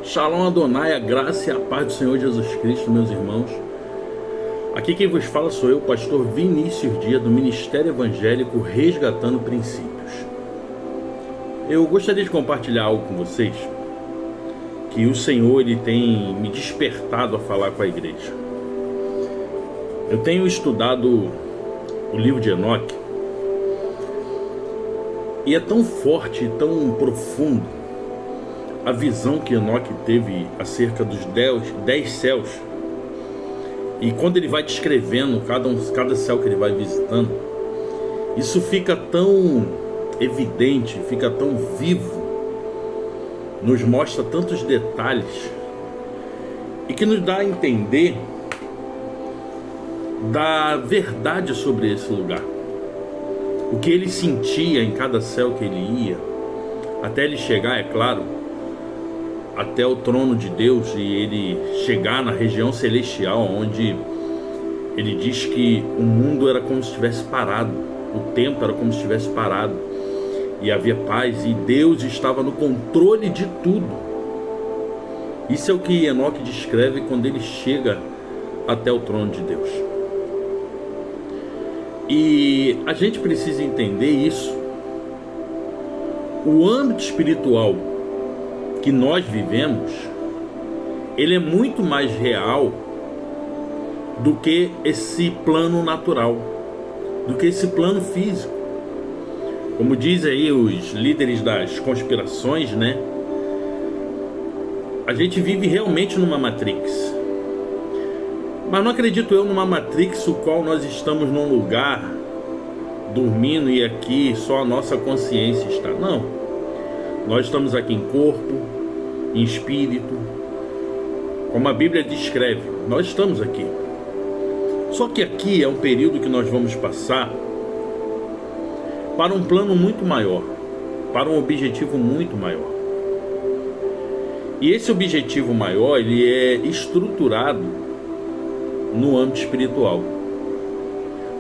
Shalom Adonai, a graça e a paz do Senhor Jesus Cristo, meus irmãos. Aqui quem vos fala sou eu, pastor Vinícius Dias, do Ministério Evangélico Resgatando Princípios. Eu gostaria de compartilhar algo com vocês, que o Senhor ele tem me despertado a falar com a igreja. Eu tenho estudado o livro de Enoque, e é tão forte, tão profundo a visão que Enoque teve acerca dos 10 céus. E quando ele vai descrevendo cada céu que ele vai visitando, isso fica tão evidente, fica tão vivo, nos mostra tantos detalhes, e que nos dá a entender da verdade sobre esse lugar. O que ele sentia em cada céu que ele ia, até ele chegar, é claro, até o trono de Deus, e ele chegar na região celestial, onde ele diz que o mundo era como se estivesse parado, o tempo era como se estivesse parado, e havia paz, e Deus estava no controle de tudo. Isso é o que Enoque descreve quando ele chega até o trono de Deus. E a gente precisa entender isso. O âmbito espiritual que nós vivemos, ele é muito mais real do que esse plano natural, do que esse plano físico. Como dizem aí os líderes das conspirações, né? A gente vive realmente numa Matrix. Mas não acredito eu numa Matrix o qual nós estamos num lugar dormindo e aqui só a nossa consciência está. Não. Nós estamos aqui em corpo, em espírito, como a Bíblia descreve, nós estamos aqui. Só que aqui é um período que nós vamos passar para um plano muito maior, para um objetivo muito maior. E esse objetivo maior, ele é estruturado no âmbito espiritual.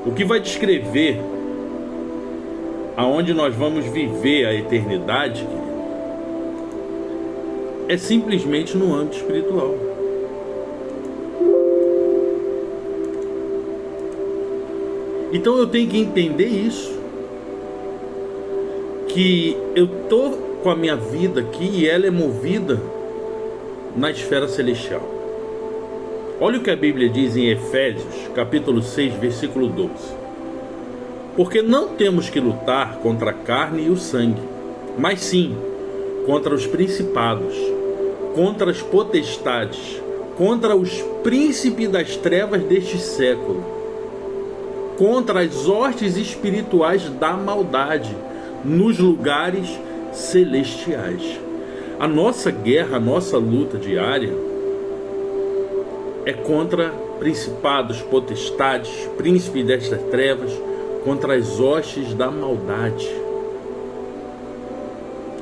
O que vai descrever aonde nós vamos viver a eternidade é simplesmente no âmbito espiritual. Então eu tenho que entender isso, que eu estou com a minha vida aqui e ela é movida na esfera celestial. Olha o que a Bíblia diz em Efésios, capítulo 6, versículo 12. Porque não temos que lutar contra a carne e o sangue, mas sim contra os principados, contra as potestades, contra os príncipes das trevas deste século, contra as hostes espirituais da maldade nos lugares celestiais. A nossa guerra, a nossa luta diária é contra principados, potestades, príncipes destas trevas, contra as hostes da maldade,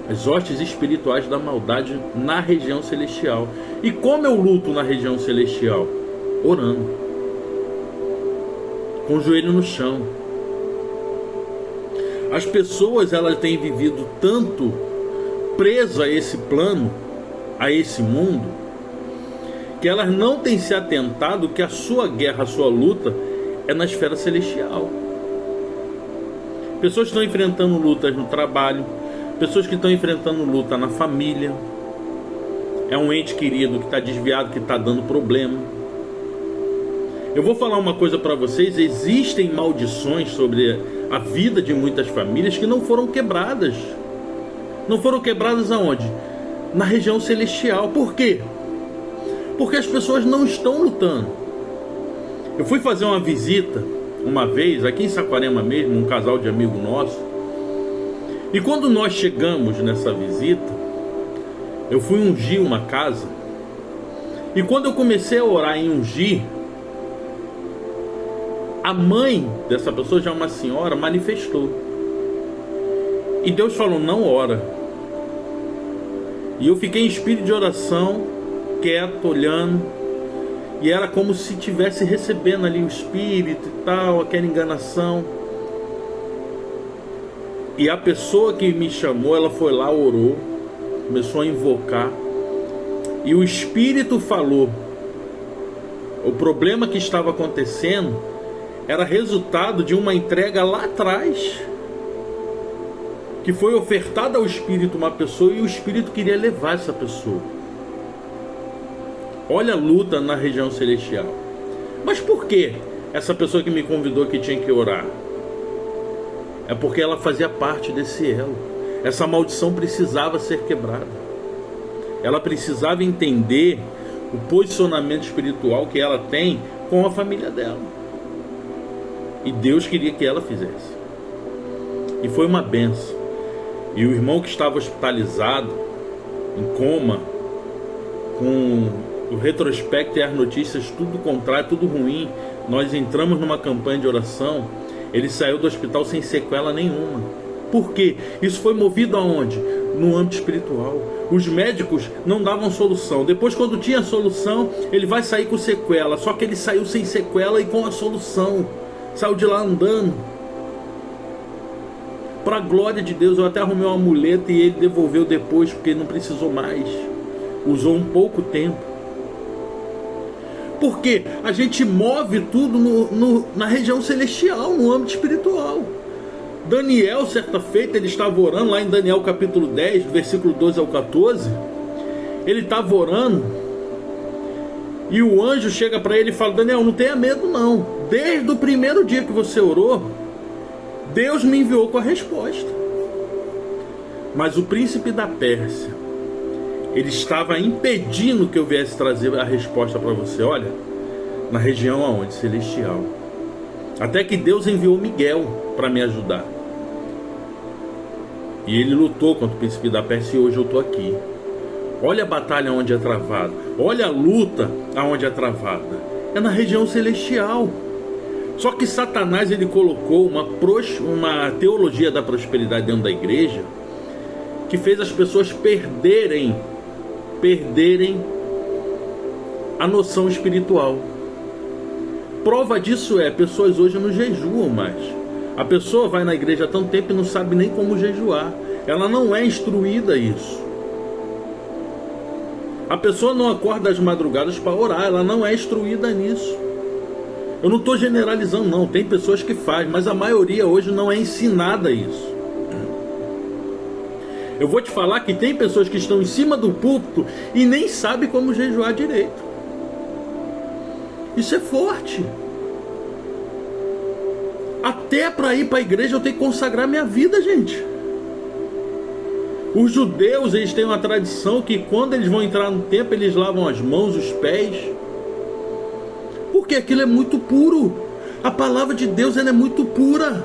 as hostes espirituais da maldade na região celestial. E como eu luto na região celestial? Orando, com o joelho no chão. As pessoas, elas têm vivido tanto presas a esse plano, a esse mundo, que elas não têm se atentado que a sua guerra, a sua luta é na esfera celestial. Pessoas estão enfrentando lutas no trabalho, pessoas que estão enfrentando luta na família, é um ente querido que está desviado, que está dando problema. Eu vou falar uma coisa para vocês: existem maldições sobre a vida de muitas famílias que não foram quebradas. Não foram quebradas aonde? Na região celestial. Por quê? Porque as pessoas não estão lutando. Eu fui fazer uma visita uma vez, aqui em Saquarema mesmo, um casal de amigo nosso. E quando nós chegamos nessa visita, eu fui ungir uma casa. E quando eu comecei a orar em ungir, a mãe dessa pessoa, já uma senhora, manifestou. E Deus falou: não ora. E eu fiquei em espírito de oração, quieto, olhando. E era como se estivesse recebendo ali o espírito e tal, aquela enganação. E a pessoa que me chamou, ela foi lá, orou, começou a invocar. e o Espírito falou. O problema que estava acontecendo era resultado de uma entrega lá atrás, que foi ofertada ao Espírito uma pessoa e o Espírito queria levar essa pessoa. Olha a luta na região celestial. Mas por que essa pessoa que me convidou que tinha que orar? É porque ela fazia parte desse elo. Essa maldição precisava ser quebrada. Ela precisava entender o posicionamento espiritual que ela tem com a família dela. E Deus queria que ela fizesse. E foi uma benção. E o irmão que estava hospitalizado, em coma, com o retrospecto e as notícias tudo contrário, tudo ruim, nós entramos numa campanha de oração. Ele saiu do hospital sem sequela nenhuma. Por quê? Isso foi movido aonde? No âmbito espiritual. Os médicos não davam solução. Depois, quando tinha solução, ele vai sair com sequela. Só que ele saiu sem sequela e com a solução. Saiu de lá andando. Para a glória de Deus, eu até arrumei uma muleta e ele devolveu depois, porque não precisou mais. Usou um pouco tempo. Porque a gente move tudo na região celestial, no âmbito espiritual. Daniel, certa feita, ele estava orando, lá em Daniel capítulo 10, versículo 12 ao 14. Ele estava orando, e o anjo chega para ele e fala: Daniel, não tenha medo não. Desde o primeiro dia que você orou, Deus me enviou com a resposta. Mas o príncipe da Pérsia, ele estava impedindo que eu viesse trazer a resposta para você. Olha, na região aonde? Celestial. Até que Deus enviou Miguel para me ajudar. E ele lutou contra o príncipe da Pérsia e hoje eu estou aqui. Olha a batalha onde é travada. Olha a luta aonde é travada. É na região celestial. Só que Satanás, ele colocou uma teologia da prosperidade dentro da igreja, que fez as pessoas perderem a noção espiritual. Prova disso é, pessoas hoje não jejuam mais. A pessoa vai na igreja há tanto tempo e não sabe nem como jejuar. Ela não é instruída a isso. A pessoa não acorda às madrugadas para orar, ela não é instruída nisso. Eu não estou generalizando não, tem pessoas que fazem, mas a maioria hoje não é ensinada isso. Eu vou te falar que tem pessoas que estão em cima do púlpito e nem sabem como jejuar direito. Isso é forte. Até para ir para a igreja eu tenho que consagrar minha vida, gente. Os judeus, eles têm uma tradição que quando eles vão entrar no templo, eles lavam as mãos, os pés. Porque aquilo é muito puro. A palavra de Deus, ela é muito pura.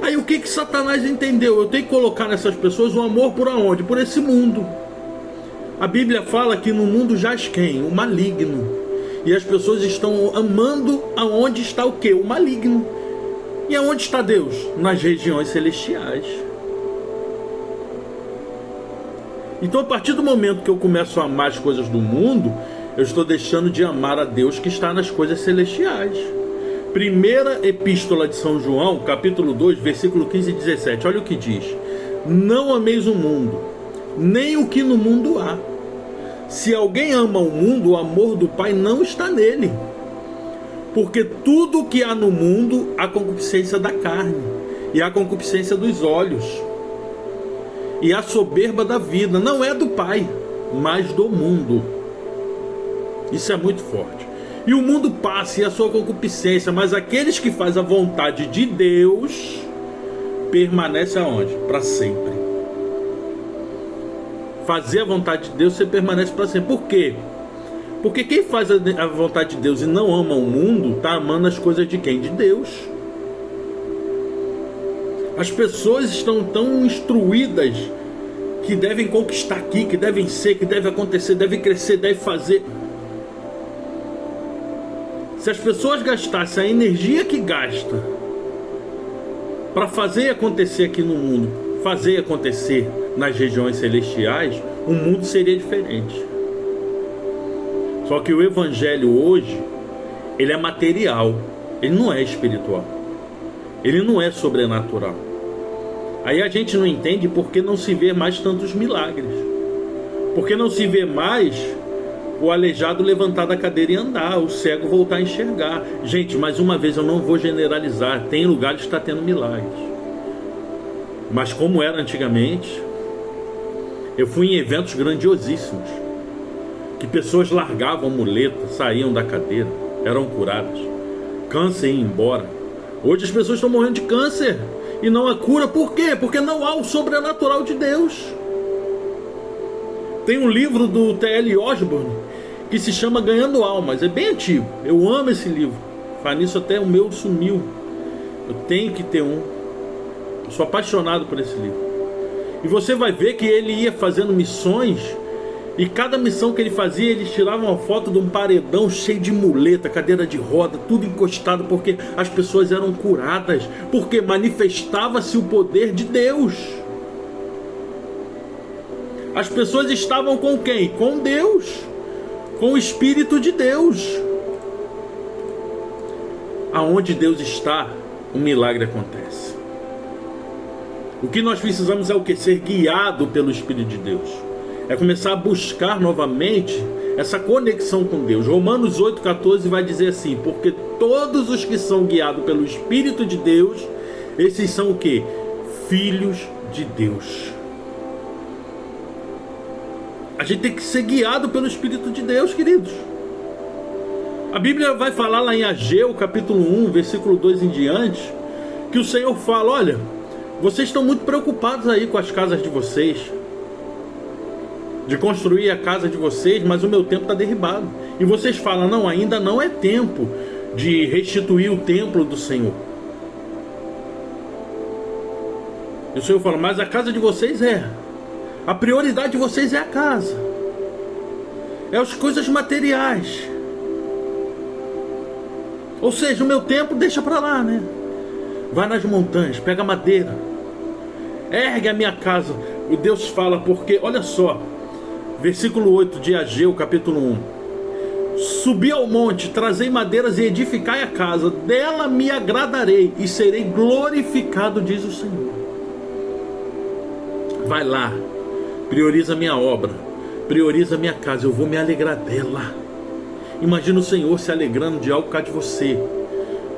Aí o que Satanás entendeu? Eu tenho que colocar nessas pessoas o amor por aonde? Por esse mundo. A Bíblia fala que no mundo jaz quem? O maligno. E as pessoas estão amando aonde está o quê? O maligno. E aonde está Deus? Nas regiões celestiais. Então, a partir do momento que eu começo a amar as coisas do mundo, eu estou deixando de amar a Deus que está nas coisas celestiais. Primeira epístola de São João, capítulo 2, versículo 15 e 17. Olha o que diz: não ameis o mundo, nem o que no mundo há. Se alguém ama o mundo, o amor do Pai não está nele. Porque tudo o que há no mundo, a concupiscência da carne, e a concupiscência dos olhos, e a soberba da vida, não é do Pai, mas do mundo. Isso é muito forte. E o mundo passa e a sua concupiscência, mas aqueles que fazem a vontade de Deus permanecem aonde? Para sempre. Fazer a vontade de Deus, você permanece para sempre. Por quê? Porque quem faz a vontade de Deus e não ama o mundo, está amando as coisas de quem? De Deus. As pessoas estão tão instruídas que devem conquistar aqui, que devem ser, que deve acontecer, deve crescer, deve fazer. Se as pessoas gastassem a energia que gasta para fazer acontecer aqui no mundo, fazer acontecer nas regiões celestiais, o mundo seria diferente. Só que o evangelho hoje, ele é material, ele não é espiritual, ele não é sobrenatural. Aí a gente não entende porque não se vê mais tantos milagres, Porque não se vê mais o aleijado levantar da cadeira e andar, o cego voltar a enxergar. Gente, mais uma vez, eu não vou generalizar. Tem lugares que está tendo milagres. Mas como era antigamente, eu fui em eventos grandiosíssimos, que pessoas largavam muleta, saíam da cadeira, eram curadas. Câncer ia embora. Hoje as pessoas estão morrendo de câncer e não há cura. Por quê? Porque não há o sobrenatural de Deus. Tem um livro do T.L. Osborne que se chama Ganhando Almas. É bem antigo. Eu amo esse livro. Faz nisso até o meu sumiu. Eu tenho que ter um. Eu sou apaixonado por esse livro. E você vai ver que ele ia fazendo missões. E cada missão que ele fazia, ele tirava uma foto de um paredão cheio de muleta, cadeira de roda, tudo encostado, porque as pessoas eram curadas, porque manifestava-se o poder de Deus. As pessoas estavam com quem? Com Deus, com o Espírito de Deus. Aonde Deus está, um milagre acontece. O que nós precisamos é o que? Ser guiado pelo Espírito de Deus. É começar a buscar novamente essa conexão com Deus. Romanos 8,14 vai dizer assim: porque todos os que são guiados pelo Espírito de Deus, esses são o quê? Filhos de Deus. A gente tem que ser guiado pelo Espírito de Deus, queridos. A Bíblia vai falar lá em Ageu, capítulo 1, versículo 2 em diante, que o Senhor fala: olha, vocês estão muito preocupados aí com as casas de vocês, de construir a casa de vocês, mas o meu tempo está derribado. E vocês falam: não, ainda não é tempo de restituir o templo do Senhor. E o Senhor fala: mas a casa de vocês a prioridade de vocês é a casa, é as coisas materiais. Ou seja, o meu tempo deixa para lá, né? Vai nas montanhas, pega madeira, ergue a minha casa. E Deus fala, porque, olha só, versículo 8 de Ageu, capítulo 1: subi ao monte, trazei madeiras e edificai a casa, dela me agradarei e serei glorificado, diz o Senhor. Vai lá, prioriza a minha obra, prioriza a minha casa, eu vou me alegrar dela. Imagina o Senhor se alegrando de algo por causa de você,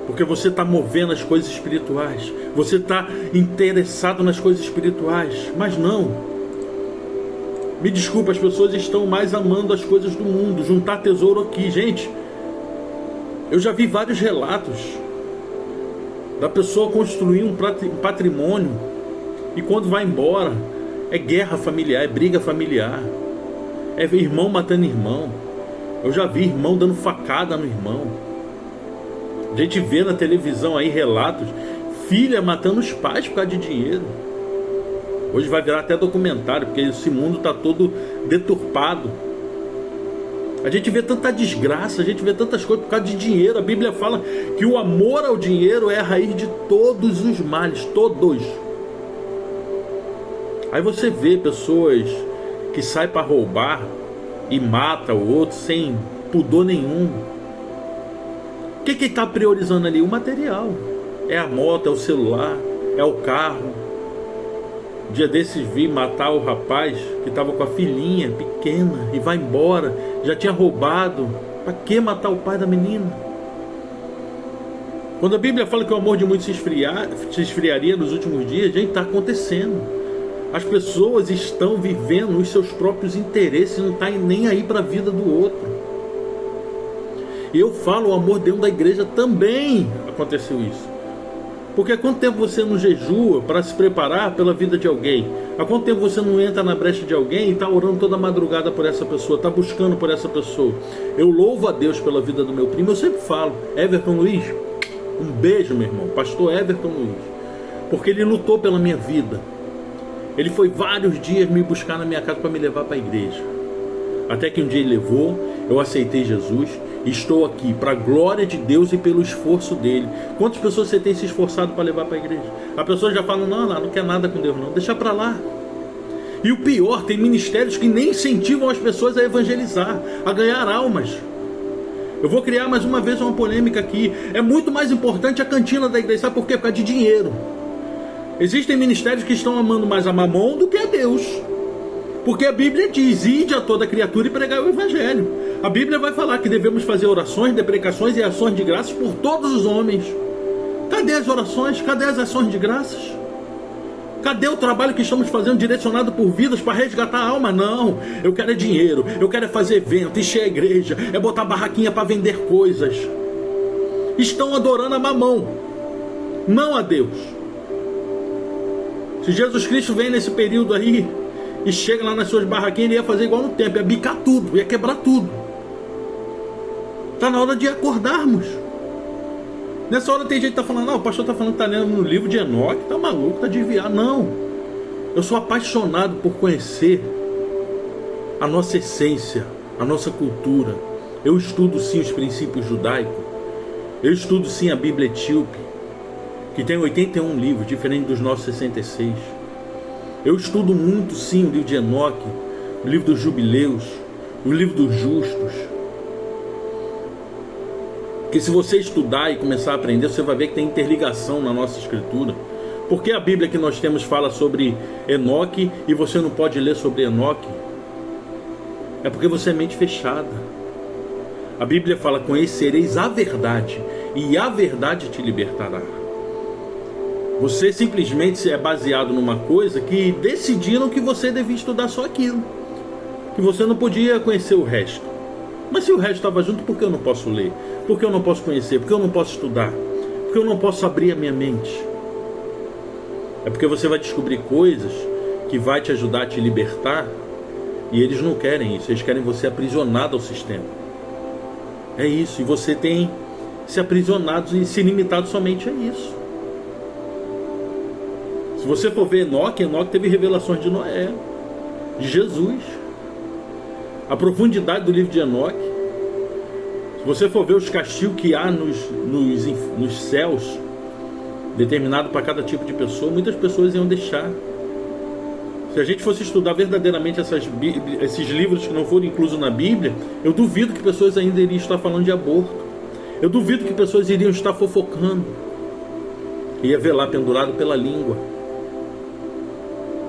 porque você está movendo as coisas espirituais, você está interessado nas coisas espirituais. Mas não, me desculpa, as pessoas estão mais amando as coisas do mundo, juntar tesouro aqui. Gente, eu já vi vários relatos da pessoa construir um patrimônio e quando vai embora é guerra familiar, é briga familiar, é irmão matando irmão. Eu já vi irmão dando facada no irmão. A gente vê na televisão aí relatos, filha matando os pais por causa de dinheiro. Hoje vai virar até documentário, porque esse mundo está todo deturpado. A gente vê tanta desgraça, a gente vê tantas coisas por causa de dinheiro. A Bíblia fala que o amor ao dinheiro é a raiz de todos os males, todos. Aí você vê pessoas que saem para roubar e mata o outro sem pudor nenhum. O que está priorizando ali? O material. É a moto, é o celular, é o carro. Um dia desses vi matar o rapaz que estava com a filhinha pequena e vai embora, já tinha roubado. Para que matar o pai da menina? Quando a Bíblia fala que o amor de muitos se esfriaria nos últimos dias, gente, está acontecendo. As pessoas estão vivendo os seus próprios interesses, não está nem aí para a vida do outro. E eu falo, o amor dentro da igreja também aconteceu isso. Porque há quanto tempo você não jejua para se preparar pela vida de alguém? Há quanto tempo você não entra na brecha de alguém e está orando toda madrugada por essa pessoa, está buscando por essa pessoa? Eu louvo a Deus pela vida do meu primo, eu sempre falo, Everton Luiz, um beijo, meu irmão, pastor Everton Luiz, porque ele lutou pela minha vida. Ele foi vários dias me buscar na minha casa para me levar para a igreja. Até que um dia ele levou, eu aceitei Jesus e estou aqui para a glória de Deus e pelo esforço dele. Quantas pessoas você tem se esforçado para levar para a igreja? A pessoa já fala, não quer nada com Deus não, deixa para lá. E o pior, tem ministérios que nem incentivam as pessoas a evangelizar, a ganhar almas. Eu vou criar mais uma vez uma polêmica aqui. É muito mais importante a cantina da igreja, sabe por quê? Por causa de dinheiro. Existem ministérios que estão amando mais a mamon do que a Deus. Porque a Bíblia diz: ide a toda criatura e pregai o Evangelho. A Bíblia vai falar que devemos fazer orações, deprecações e ações de graças por todos os homens. Cadê as orações? Cadê as ações de graças? Cadê o trabalho que estamos fazendo direcionado por vidas para resgatar a alma? Não, eu quero é dinheiro, eu quero é fazer evento, encher a igreja, é botar barraquinha para vender coisas. Estão adorando a mamão, não a Deus. Se Jesus Cristo vem nesse período aí e chega lá nas suas barraquinhas, ele ia fazer igual no templo, ia bicar tudo, ia quebrar tudo. Está na hora de acordarmos. Nessa hora tem gente que está falando: não, o pastor está falando que está lendo no livro de Enoque, está maluco, está desviado. Não, eu sou apaixonado por conhecer a nossa essência, a nossa cultura. Eu estudo sim os princípios judaicos, eu estudo sim a Bíblia etíope, que tem 81 livros, diferente dos nossos 66. Eu estudo muito sim o livro de Enoque, o livro dos jubileus, o livro dos justos. Que se você estudar e começar a aprender, você vai ver que tem interligação na nossa escritura. Porque a Bíblia que nós temos fala sobre Enoque e você não pode ler sobre Enoque? É porque você é mente fechada. A Bíblia fala: conhecereis a verdade e a verdade te libertará. Você simplesmente é baseado numa coisa que decidiram que você devia estudar só aquilo, que você não podia conhecer o resto. Mas se o resto estava junto, por que eu não posso ler? Por que eu não posso conhecer? Por que eu não posso estudar? Por que eu não posso abrir a minha mente? É porque você vai descobrir coisas que vai te ajudar a te libertar, e eles não querem isso, eles querem você aprisionado ao sistema. É isso, e você tem se aprisionado e se limitado somente a isso. Se você for ver Enoque teve revelações de Noé, de Jesus. A profundidade do livro de Enoque, se você for ver os castigos que há nos céus, determinado para cada tipo de pessoa, muitas pessoas iam deixar. Se a gente fosse estudar verdadeiramente esses livros que não foram inclusos na Bíblia, eu duvido que pessoas ainda iriam estar falando de aborto. Eu duvido que pessoas iriam estar fofocando. Ia ver lá pendurado pela língua.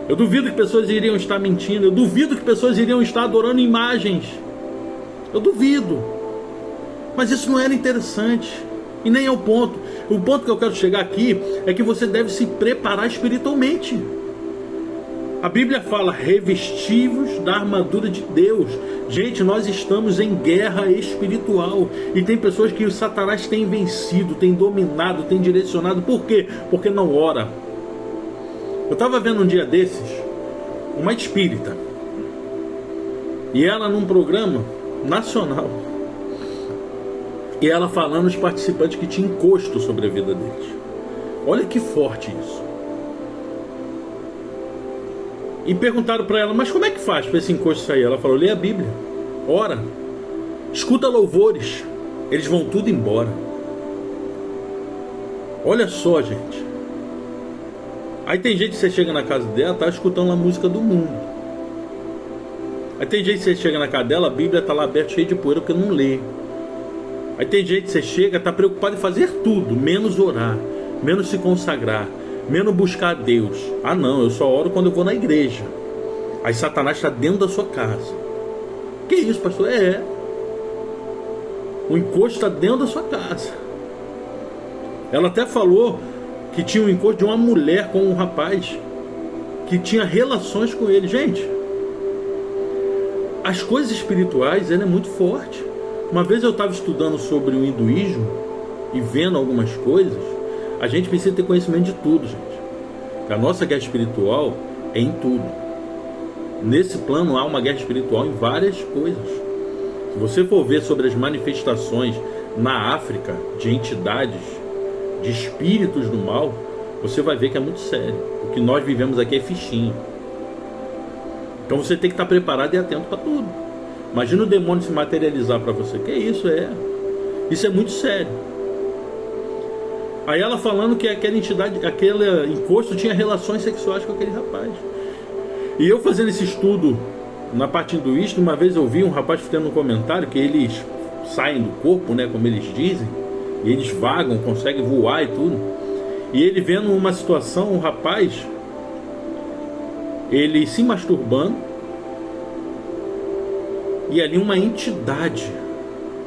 Eu duvido que pessoas iriam estar mentindo. Eu duvido que pessoas iriam estar adorando imagens. Eu duvido. Mas isso não era interessante. E nem é o ponto. O ponto que eu quero chegar aqui é que você deve se preparar espiritualmente. A Bíblia fala: revestivos da armadura de Deus. Gente, nós estamos em guerra espiritual. E tem pessoas que o Satanás tem vencido, tem dominado, tem direcionado. Por quê? Porque não ora. Eu estava vendo um dia desses uma espírita, e ela num programa nacional, e ela falando os participantes que tinham encosto sobre a vida deles. Olha que forte isso. E perguntaram para ela: mas como é que faz para esse encosto sair? Ela falou: lê a Bíblia, ora, escuta louvores, eles vão tudo embora. Olha só, gente. Aí tem gente que você chega na casa dela, tá escutando a música do mundo. Aí tem gente que você chega na casa dela, a Bíblia tá lá aberta, cheia de poeira, porque não lê. Aí tem gente que você chega, tá preocupado em fazer tudo, menos orar, menos se consagrar, menos buscar a Deus. Ah não, eu só oro quando eu vou na igreja. Aí Satanás está dentro da sua casa. Que isso, pastor? O encosto está dentro da sua casa. Ela até falou que tinha um encontro de uma mulher com um rapaz que tinha relações com ele. Gente, as coisas espirituais, ela é muito forte. Uma vez eu estava estudando sobre o hinduísmo e vendo algumas coisas. A gente precisa ter conhecimento de tudo, gente. A nossa guerra espiritual é em tudo. Nesse plano há uma guerra espiritual em várias coisas. Se você for ver sobre as manifestações na África de entidades, de espíritos do mal, você vai ver que é muito sério. O que nós vivemos aqui é fichinho. Então você tem que estar preparado e atento para tudo. Imagina o demônio se materializar para você. Que isso é? Isso é muito sério. Aí ela falando que aquela entidade, aquele encosto tinha relações sexuais com aquele rapaz. E eu fazendo esse estudo na parte hinduísta, uma vez eu vi um rapaz tendo um comentário que eles saem do corpo, né, como eles dizem, e eles vagam, conseguem voar e tudo. E ele vendo uma situação, um rapaz, ele se masturbando, e ali uma entidade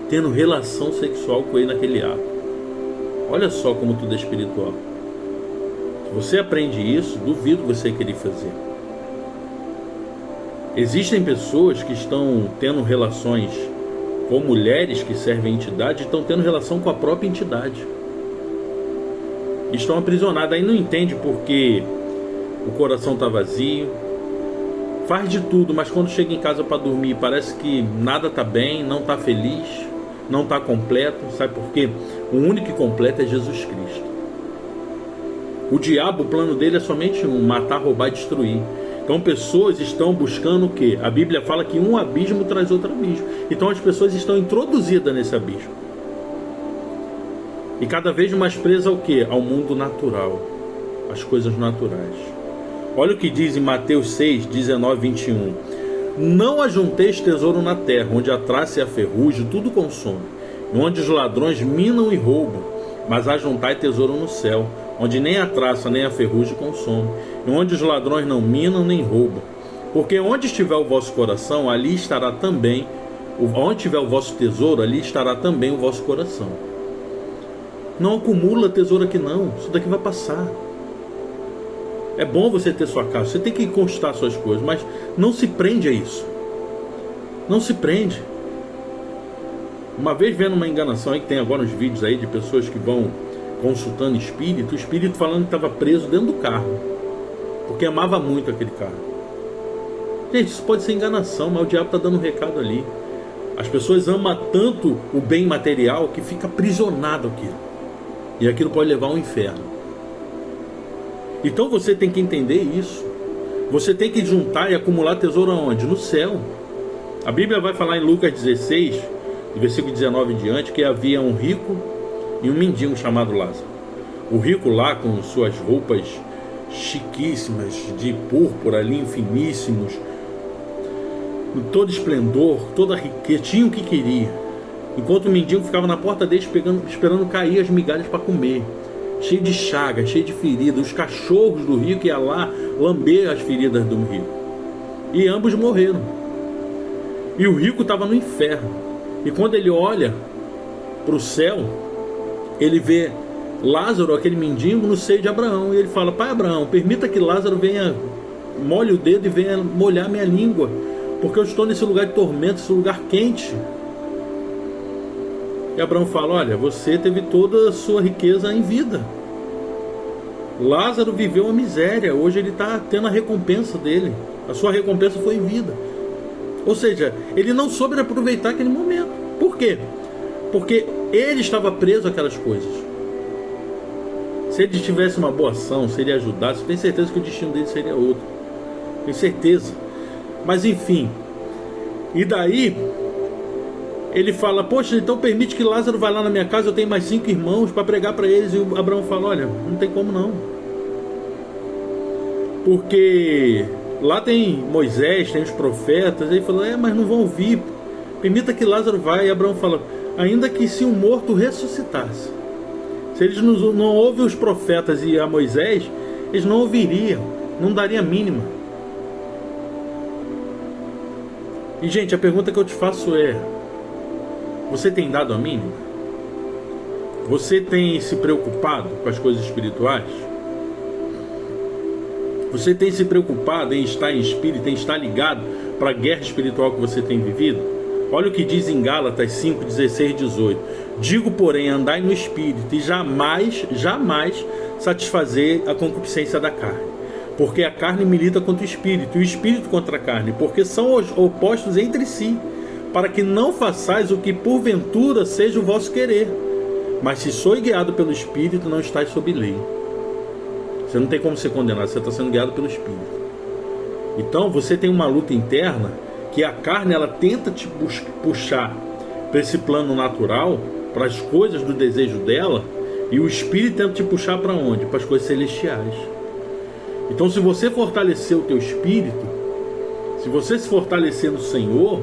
tendo relação sexual com ele naquele ato. Olha só como tudo é espiritual. Se você aprende isso, duvido você querer fazer. Existem pessoas que estão tendo relações com mulheres que servem a entidade, e estão tendo relação com a própria entidade. Estão aprisionadas, aí não entende porque o coração está vazio, faz de tudo, mas quando chega em casa para dormir parece que nada está bem, não está feliz, não está completo. Sabe por quê? O único que completa é Jesus Cristo. O diabo, o plano dele é somente um: matar, roubar e destruir. Então pessoas estão buscando o quê? A Bíblia fala que um abismo traz outro abismo. Então as pessoas estão introduzidas nesse abismo. E cada vez mais presas ao quê? Ao mundo natural, às coisas naturais. Olha o que diz em Mateus 6, 19, 21. Não ajunteis tesouro na terra, onde a traça e a ferrugem tudo consome, e onde os ladrões minam e roubam, mas ajuntai tesouro no céu, onde nem a traça nem a ferrugem consome, e onde os ladrões não minam nem roubam. Porque onde estiver o vosso coração, ali estará também, onde estiver o vosso tesouro, ali estará também o vosso coração. Não acumula tesouro aqui não, isso daqui vai passar. É bom você ter sua casa, você tem que conquistar suas coisas, mas não se prende a isso. Não se prende. Uma vez vendo uma enganação aí, que tem agora uns vídeos aí de pessoas que vão consultando espírito, o espírito falando que estava preso dentro do carro, porque amava muito aquele carro. Gente, isso pode ser enganação, mas o diabo está dando um recado ali. As pessoas amam tanto o bem material que fica aprisionado aquilo, e aquilo pode levar ao inferno. Então você tem que entender isso. Você tem que juntar e acumular tesouro aonde? No céu. A Bíblia vai falar em Lucas 16, do versículo 19 em diante, que havia um rico e um mendigo chamado Lázaro. O rico lá com suas roupas chiquíssimas, de púrpura, linho finíssimos, todo esplendor, toda riqueza, tinha o que queria. Enquanto o mendigo ficava na porta dele esperando cair as migalhas para comer. Cheio de chagas, cheio de feridas. Os cachorros do rico iam lá lamber as feridas do rico. E ambos morreram. E o rico estava no inferno. E quando ele olha para o céu, ele vê Lázaro, aquele mendigo, no seio de Abraão. E ele fala: Pai Abraão, permita que Lázaro venha, molhe o dedo e venha molhar minha língua, porque eu estou nesse lugar de tormento, esse lugar quente. E Abraão fala: olha, você teve toda a sua riqueza em vida. Lázaro viveu a miséria, hoje ele está tendo a recompensa dele. A sua recompensa foi em vida. Ou seja, ele não soube aproveitar aquele momento. Por quê? Porque ele estava preso àquelas coisas. Se ele tivesse uma boa ação, se ele ajudasse, eu tenho certeza que o destino dele seria outro. Tenho certeza. Mas enfim. E daí ele fala: poxa, então permite que Lázaro vá lá na minha casa, eu tenho mais 5 irmãos para pregar para eles. E o Abraão fala: olha, não tem como não. Porque lá tem Moisés, tem os profetas. Ele falou: mas não vão ouvir. Permita que Lázaro vá. E Abraão fala: ainda que se um morto ressuscitasse. Se eles não ouvem os profetas e a Moisés, eles não ouviriam, não daria a mínima. E gente, a pergunta que eu te faço é: você tem dado a mínima? Você tem se preocupado com as coisas espirituais? Você tem se preocupado em estar em espírito, em estar ligado para a guerra espiritual que você tem vivido? Olha o que diz em Gálatas 5, 16 e 18. Digo, porém, andai no espírito e jamais satisfazer a concupiscência da carne. Porque a carne milita contra o espírito e o espírito contra a carne, porque são opostos entre si, para que não façais o que porventura seja o vosso querer. Mas se sois guiado pelo Espírito, não estáis sob lei. Você não tem como ser condenado, você está sendo guiado pelo Espírito. Então você tem uma luta interna, que a carne ela tenta te puxar para esse plano natural, para as coisas do desejo dela, e o Espírito tenta te puxar para onde? Para as coisas celestiais. Então se você fortalecer o teu Espírito, se você se fortalecer no Senhor,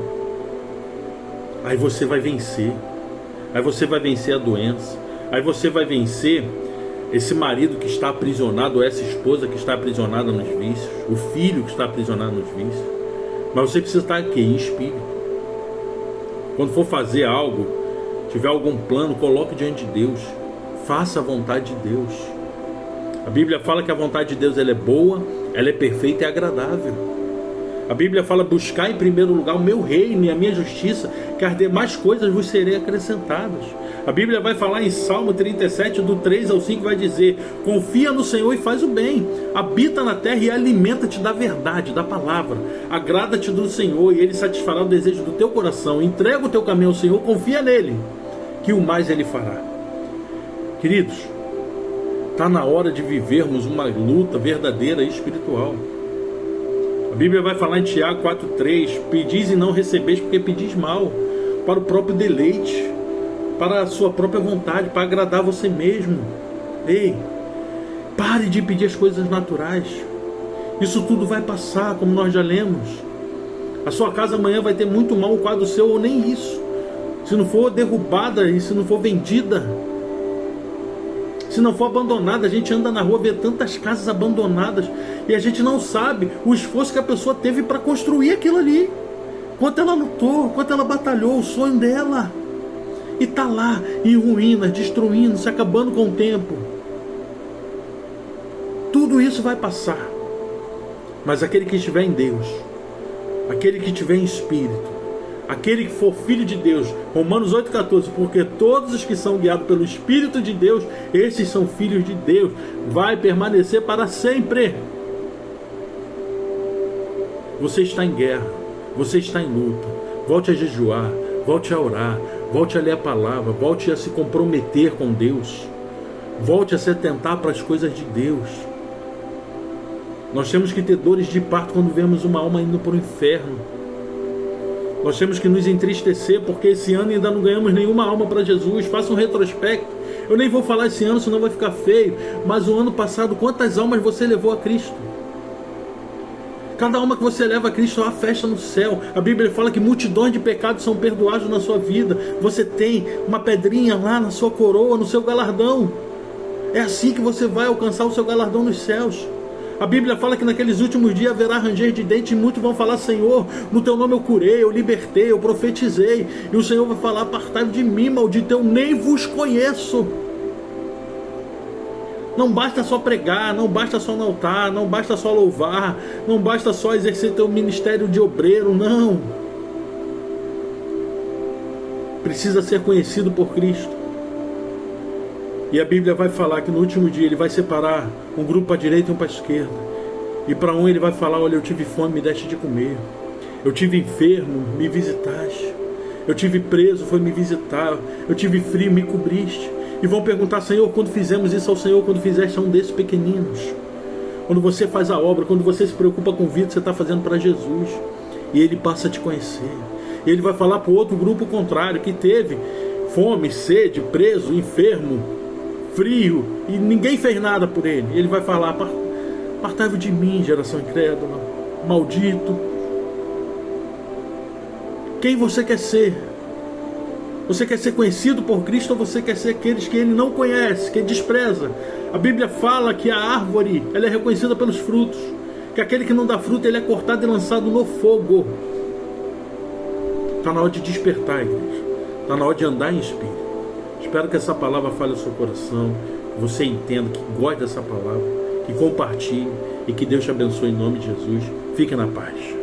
aí você vai vencer. Aí você vai vencer a doença. Aí você vai vencer esse marido que está aprisionado, ou essa esposa que está aprisionada nos vícios, o filho que está aprisionado nos vícios. Mas você precisa estar aqui em espírito. Quando for fazer algo, tiver algum plano, coloque diante de Deus. Faça a vontade de Deus. A Bíblia fala que a vontade de Deus ela é boa, ela é perfeita e agradável. A Bíblia fala: buscar em primeiro lugar o meu reino e a minha justiça, que as demais coisas vos serem acrescentadas. A Bíblia vai falar em Salmo 37, do 3 ao 5, vai dizer: confia no Senhor e faz o bem, habita na terra e alimenta-te da verdade, da palavra, agrada-te do Senhor e Ele satisfará o desejo do teu coração. Entrega o teu caminho ao Senhor, confia nele, que o mais Ele fará. Queridos, está na hora de vivermos uma luta verdadeira e espiritual. A Bíblia vai falar em Tiago 4,3: pedis e não recebeis porque pedis mal, para o próprio deleite, para a sua própria vontade, para agradar você mesmo. Ei, pare de pedir as coisas naturais. Isso tudo vai passar, como nós já lemos. A sua casa amanhã vai ter muito mal, o quadro seu, ou nem isso. Se não for derrubada e se não for vendida, se não for abandonada. A gente anda na rua, vê tantas casas abandonadas e a gente não sabe o esforço que a pessoa teve para construir aquilo ali, quanto ela lutou, quanto ela batalhou, o sonho dela, e está lá em ruínas, destruindo, se acabando com o tempo. Tudo isso vai passar, mas aquele que estiver em Deus, aquele que estiver em espírito, aquele que for filho de Deus, Romanos 8,14, porque todos os que são guiados pelo Espírito de Deus, esses são filhos de Deus, vai permanecer para sempre. Você está em guerra, você está em luta, volte a jejuar, volte a orar, volte a ler a palavra, volte a se comprometer com Deus, volte a se atentar para as coisas de Deus. Nós temos que ter dores de parto quando vemos uma alma indo para o inferno. Nós temos que nos entristecer porque esse ano ainda não ganhamos nenhuma alma para Jesus. Faça um retrospecto. Eu nem vou falar esse ano, senão vai ficar feio. Mas o ano passado, quantas almas você levou a Cristo? Cada alma que você leva a Cristo, há uma festa no céu. A Bíblia fala que multidões de pecados são perdoados na sua vida. Você tem uma pedrinha lá na sua coroa, no seu galardão. É assim que você vai alcançar o seu galardão nos céus. A Bíblia fala que naqueles últimos dias haverá ranger de dentes e muitos vão falar: Senhor, no teu nome eu curei, eu libertei, eu profetizei. E o Senhor vai falar: apartai-vos de mim, maldito, eu nem vos conheço. Não basta só pregar, não basta só no altar, não basta só louvar, não basta só exercer teu ministério de obreiro, não. Precisa ser conhecido por Cristo. E a Bíblia vai falar que no último dia Ele vai separar um grupo para a direita e um para a esquerda. E para um Ele vai falar: olha, eu tive fome, me deste de comer. Eu tive enfermo, me visitaste. Eu tive preso, foi me visitar. Eu tive frio, me cobriste. E vão perguntar: Senhor, quando fizemos isso ao Senhor, quando fizeste a um desses pequeninos? Quando você faz a obra, quando você se preocupa com vida, você está fazendo para Jesus. E Ele passa a te conhecer. E Ele vai falar para o outro grupo contrário, que teve fome, sede, preso, enfermo, frio, e ninguém fez nada por ele. Ele vai falar: apartai-vos de mim, geração incrédula, maldito. Quem você quer ser? Você quer ser conhecido por Cristo, ou você quer ser aqueles que Ele não conhece, que Ele despreza? A Bíblia fala que a árvore, ela é reconhecida pelos frutos, que aquele que não dá fruto, ele é cortado e lançado no fogo. Está na hora de despertar, igreja. Está na hora de andar em espírito. Espero que essa palavra fale ao seu coração, que você entenda, que goste dessa palavra, que compartilhe e que Deus te abençoe em nome de Jesus. Fique na paz.